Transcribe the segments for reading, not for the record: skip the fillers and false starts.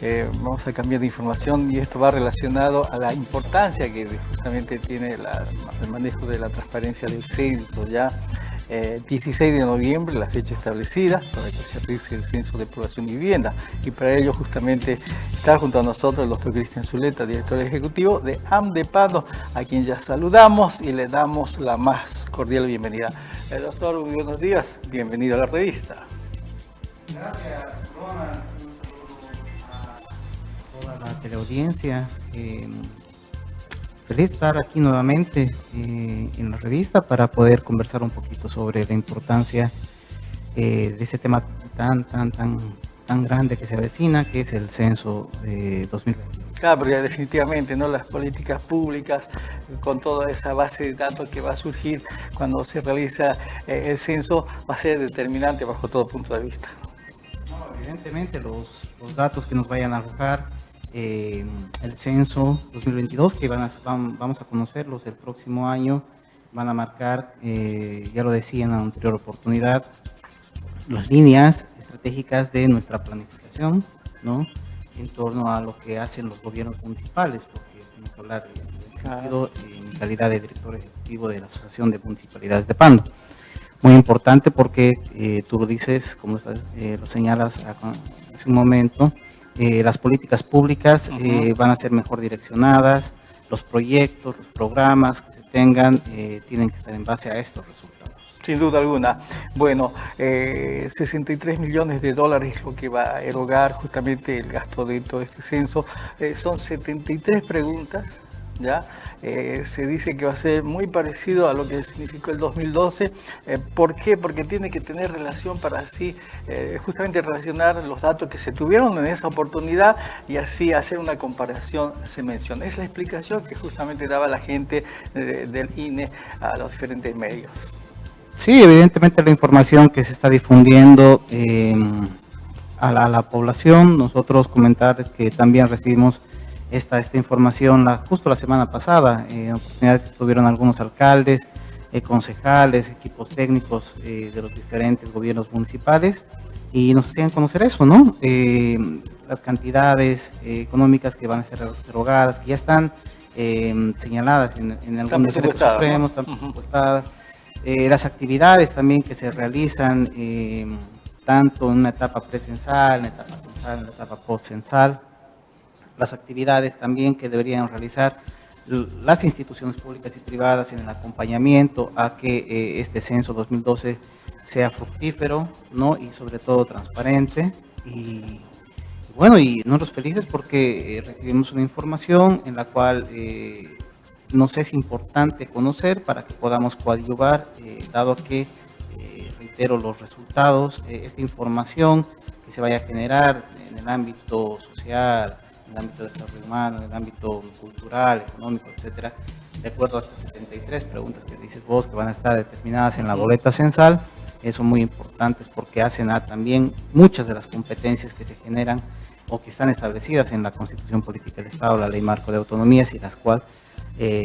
Vamos a cambiar de información y esto va relacionado a la importancia que justamente tiene el manejo de la transparencia del censo. Ya 16 de noviembre, la fecha establecida para que se realice el censo de población y vivienda. Y para ello justamente está junto a nosotros el doctor Cristian Zuleta, director ejecutivo de AMDEPANO, a quien ya saludamos y le damos la más cordial bienvenida. Doctor, buenos días, bienvenido a la revista. Gracias, Ronald. Toda la teleaudiencia. Feliz de estar aquí nuevamente en la revista para poder conversar un poquito sobre la importancia de ese tema tan grande que se avecina, que es el censo 2022. Claro, porque definitivamente, ¿no? Las políticas públicas, con toda esa base de datos que va a surgir cuando se realiza el censo, va a ser determinante bajo todo punto de vista. No, evidentemente los datos que nos vayan a arrojar el censo 2022, que vamos a conocerlos el próximo año, van a marcar, ya lo decía en la anterior oportunidad, las líneas estratégicas de nuestra planificación, ¿no? En torno a lo que hacen los gobiernos municipales, porque tengo que hablar en ese sentido en calidad de director ejecutivo de la Asociación de Municipalidades de Pando. Muy importante porque tú lo dices, como lo señalas hace un momento, las políticas públicas van a ser mejor direccionadas, los proyectos, los programas que se tengan tienen que estar en base a estos resultados. Sin duda alguna. Bueno, 63 millones de dólares lo que va a erogar justamente el gasto de todo este censo. Son 73 preguntas, ¿ya? Se dice que va a ser muy parecido a lo que significó el 2012. ¿Por qué? Porque tiene que tener relación para así justamente relacionar los datos que se tuvieron en esa oportunidad y así hacer una comparación se menciona. Es la explicación que justamente daba la gente del INE a los diferentes medios. Sí, evidentemente la información que se está difundiendo a la población, nosotros comentar que también recibimos esta información justo la semana pasada, en oportunidad que estuvieron algunos alcaldes, concejales, equipos técnicos de los diferentes gobiernos municipales y nos hacían conocer eso, ¿no? Las cantidades económicas que van a ser erogadas, que ya están señaladas en algunos decretos supremos, están presupuestadas. Las actividades también que se realizan tanto en una etapa precensal, en una etapa censal, en una etapa postcensal, las actividades también que deberían realizar las instituciones públicas y privadas en el acompañamiento a que este censo 2012 sea fructífero, ¿no? Y sobre todo transparente. Y bueno, y nosotros felices porque recibimos una información en la cual nos es importante conocer para que podamos coadyuvar, dado que, reitero, los resultados, esta información que se vaya a generar en el ámbito social, en el ámbito de desarrollo humano, en el ámbito cultural, económico, etcétera, de acuerdo a estas 73 preguntas que dices vos que van a estar determinadas en la boleta censal, son muy importantes porque hacen a también muchas de las competencias que se generan o que están establecidas en la Constitución Política del Estado, la Ley Marco de Autonomías y las cuales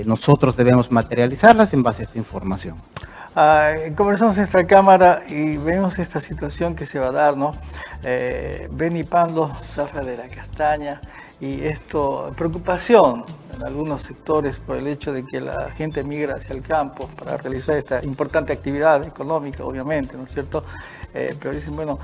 nosotros debemos materializarlas en base a esta información. Conversamos en esta cámara y vemos esta situación que se va a dar, ¿no? Beni Pando zafra de la castaña y esto, preocupación en algunos sectores por el hecho de que la gente migra hacia el campo para realizar esta importante actividad económica, obviamente, ¿no es cierto? Pero dicen, bueno,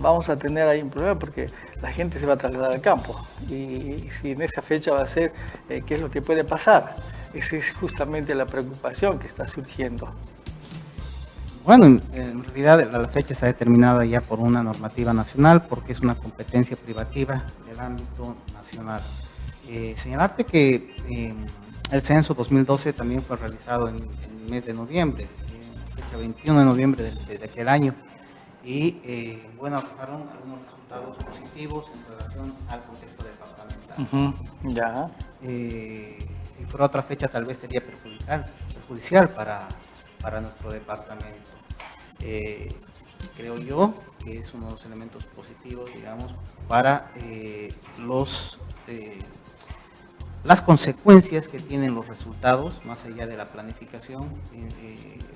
vamos a tener ahí un problema porque la gente se va a trasladar al campo y si en esa fecha va a ser, ¿qué es lo que puede pasar? Esa es justamente la preocupación que está surgiendo. Bueno, en realidad la fecha está determinada ya por una normativa nacional porque es una competencia privativa del ámbito nacional. Señalarte que el censo 2012 también fue realizado en el mes de noviembre, el 21 de noviembre de aquel año, y bueno, arrojaron algunos resultados positivos en relación al contexto departamental. Ya. Si fuera otra fecha tal vez sería perjudicial para nuestro departamento. Creo yo que es uno de los elementos positivos, digamos, para las consecuencias que tienen los resultados, más allá de la planificación,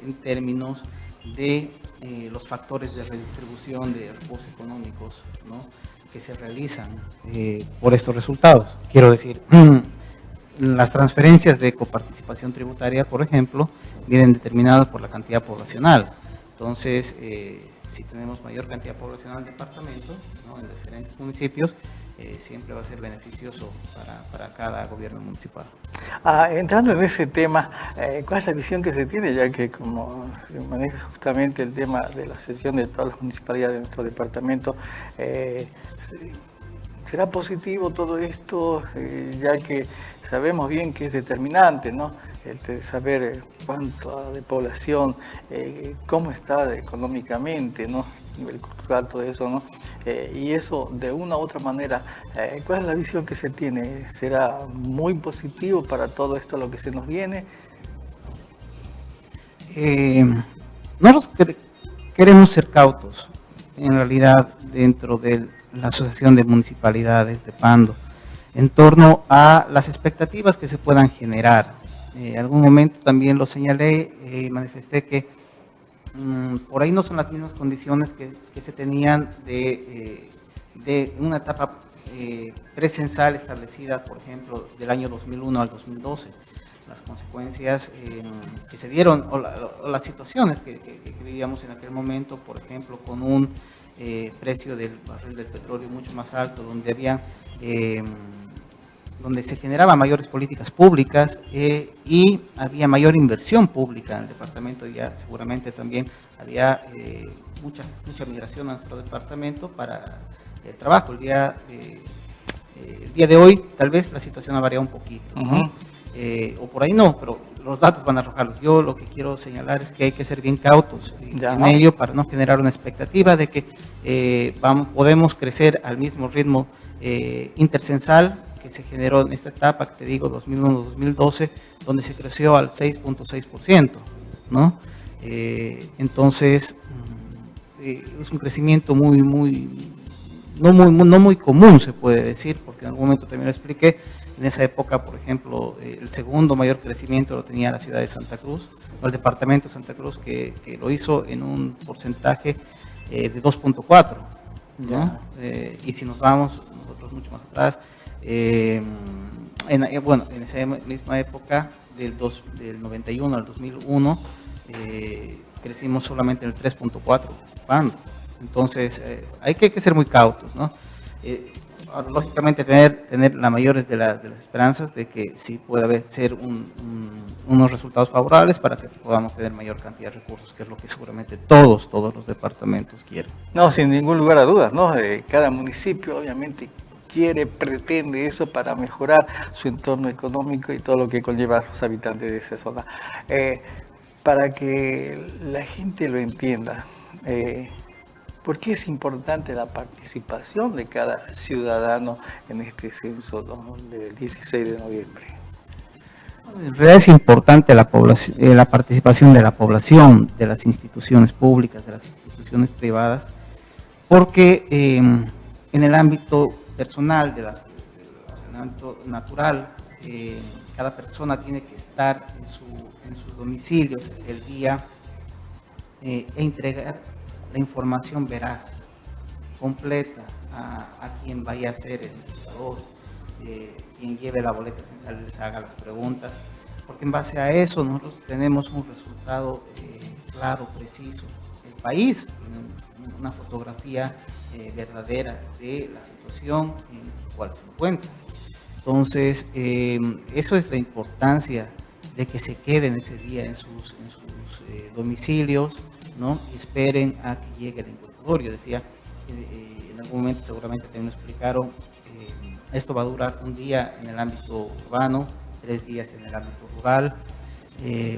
en términos de los factores de redistribución de recursos económicos, ¿no? que se realizan por estos resultados. Quiero decir, las transferencias de coparticipación tributaria, por ejemplo, vienen determinadas por la cantidad poblacional. Entonces, si tenemos mayor cantidad poblacional en el departamento, ¿no?, en diferentes municipios, siempre va a ser beneficioso para cada gobierno municipal. Entrando en ese tema, ¿cuál es la visión que se tiene? Ya que como se maneja justamente el tema de la cesión de todas las municipalidades de nuestro departamento, ¿será positivo todo esto? Ya que sabemos bien que es determinante, ¿no?, saber cuánto de población, cómo está económicamente, ¿no?, nivel cultural, todo eso, ¿no? Y eso, de una u otra manera, ¿cuál es la visión que se tiene? ¿Será muy positivo para todo esto lo que se nos viene? Nosotros queremos ser cautos, en realidad, dentro de la Asociación de Municipalidades de Pando, en torno a las expectativas que se puedan generar. En algún momento también lo señalé, manifesté que por ahí no son las mismas condiciones que se tenían de una etapa precensal establecida, por ejemplo, del año 2001 al 2012. Las consecuencias que se dieron o las situaciones que vivíamos en aquel momento, por ejemplo, con un precio del barril del petróleo mucho más alto, donde se generaban mayores políticas públicas y había mayor inversión pública en el departamento. Ya seguramente también había mucha migración a nuestro departamento para el trabajo. El día de hoy tal vez la situación ha variado un poquito, ¿no? O por ahí no, pero los datos van a arrojarlos. Yo lo que quiero señalar es que hay que ser bien cautos en ello para no generar una expectativa de que podemos crecer al mismo ritmo intercensal que se generó en esta etapa, que te digo, 2001-2012, donde se creció al 6.6%, ¿no? Entonces, es un crecimiento no muy común, se puede decir, porque en algún momento también lo expliqué. En esa época, por ejemplo, el segundo mayor crecimiento lo tenía la ciudad de Santa Cruz, o el departamento de Santa Cruz, que lo hizo en un porcentaje de 2.4, ¿no? Y si nos vamos nosotros mucho más atrás, en esa misma época, del 91 al 2001, crecimos solamente en el 3.4. Entonces, hay que ser muy cautos, ¿no? Lógicamente tener la mayores de las esperanzas de que sí pueda ser unos resultados favorables para que podamos tener mayor cantidad de recursos, que es lo que seguramente todos los departamentos quieren. No, sin ningún lugar a dudas, ¿no? Cada municipio obviamente pretende eso para mejorar su entorno económico y todo lo que conlleva a los habitantes de esa zona. Para que la gente lo entienda, ¿por qué es importante la participación de cada ciudadano en este censo, ¿no?, del 16 de noviembre? En realidad es importante la participación de la población, de las instituciones públicas, de las instituciones privadas, porque en el ámbito personal, del ámbito natural, cada persona tiene que estar en sus domicilios el día e entregar la información veraz, completa, a quien vaya a ser el administrador, quien lleve la boleta censal les haga las preguntas, porque en base a eso nosotros tenemos un resultado claro, preciso. El país tiene una fotografía verdadera de la situación en la cual se encuentra. Entonces, eso es la importancia de que se queden ese día en sus domicilios, ¿no? Y esperen a que llegue el encuestador. Yo decía, en algún momento seguramente también lo explicaron, esto va a durar un día en el ámbito urbano, 3 días en el ámbito rural,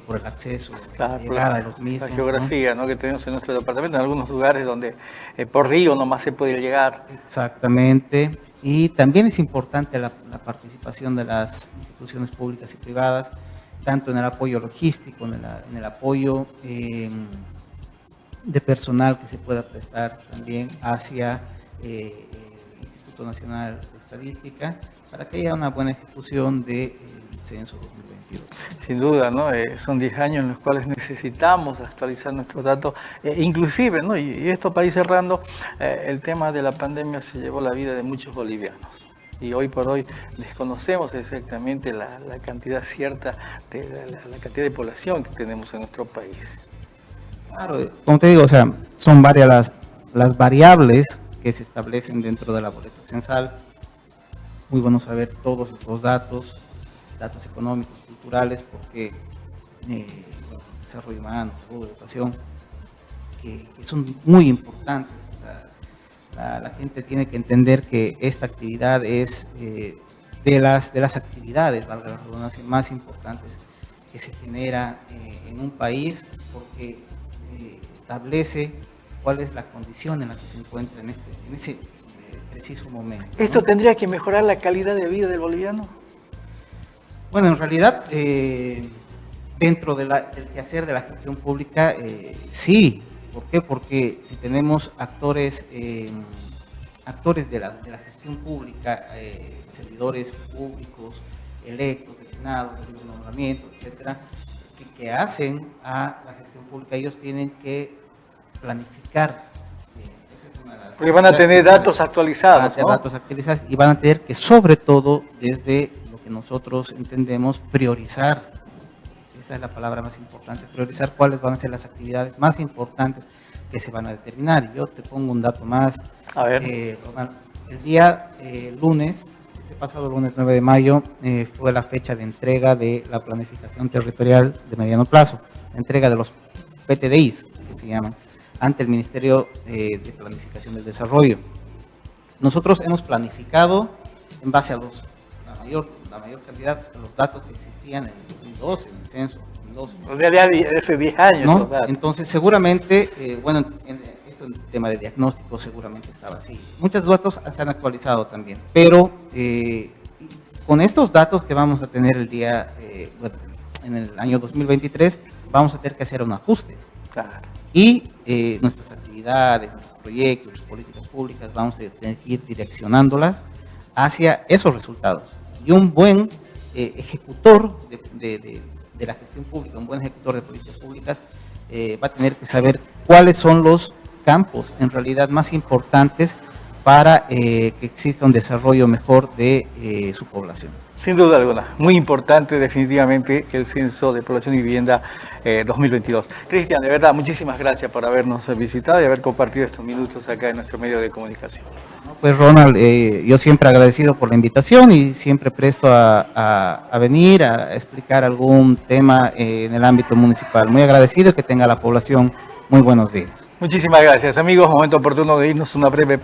por el acceso, la llegada de los mismos. La geografía, ¿no?, que tenemos en nuestro departamento, en algunos lugares donde por río nomás se puede llegar. Exactamente. Y también es importante la participación de las instituciones públicas y privadas, tanto en el apoyo logístico, en el apoyo de personal que se pueda prestar también hacia el Instituto Nacional estadística para que haya una buena ejecución del censo 2022. Sin duda, ¿no? Son 10 años en los cuales necesitamos actualizar nuestros datos, inclusive, ¿no? Y esto para ir cerrando, el tema de la pandemia se llevó la vida de muchos bolivianos. Y hoy por hoy desconocemos exactamente la cantidad cierta, de la cantidad de población que tenemos en nuestro país. Claro, como te digo, o sea, son varias las variables que se establecen dentro de la boleta censal. Muy bueno saber todos estos datos económicos, culturales, porque desarrollo humano, salud, educación, que son muy importantes. La gente tiene que entender que esta actividad es de las actividades, valga la redundancia, más importantes que se genera en un país, porque establece cuál es la condición en la que se encuentra en ese preciso momento, ¿no? ¿Esto tendría que mejorar la calidad de vida del boliviano? Bueno, en realidad, dentro del quehacer de la gestión pública, sí. ¿Por qué? Porque si tenemos actores de la gestión pública, servidores públicos, electos, designados, de libre nombramiento, etcétera, que hacen a la gestión pública, ellos tienen que planificar. Porque van a tener datos actualizados, van a tener ¿no? datos actualizados y van a tener que, sobre todo, desde lo que nosotros entendemos, priorizar. Esa es la palabra más importante, priorizar cuáles van a ser las actividades más importantes que se van a determinar. Yo te pongo un dato más. A ver. Ronald, el día lunes, este pasado lunes 9 de mayo, fue la fecha de entrega de la planificación territorial de mediano plazo, la entrega de los PTDIs, que se llaman, ante el Ministerio de Planificación del Desarrollo. Nosotros hemos planificado en base a la mayor cantidad de los datos que existían en el 2012, en el censo 2012. O sea, ya hace 10 años. ¿No? O sea. Entonces, seguramente, bueno, esto en el tema de diagnóstico seguramente estaba así. Muchos datos se han actualizado también, pero con estos datos que vamos a tener bueno, en el año 2023, vamos a tener que hacer un ajuste. Claro. Y nuestras actividades, nuestros proyectos, nuestras políticas públicas, vamos a tener que ir direccionándolas hacia esos resultados. Y un buen ejecutor de la gestión pública, un buen ejecutor de políticas públicas, va a tener que saber cuáles son los campos en realidad más importantes para que exista un desarrollo mejor de su población. Sin duda alguna, muy importante definitivamente el Censo de Población y Vivienda 2022. Cristian, de verdad, muchísimas gracias por habernos visitado y haber compartido estos minutos acá en nuestro medio de comunicación. Pues Ronald, yo siempre agradecido por la invitación y siempre presto a venir a explicar algún tema en el ámbito municipal. Muy agradecido y que tenga la población muy buenos días. Muchísimas gracias, amigos. Momento oportuno de irnos una breve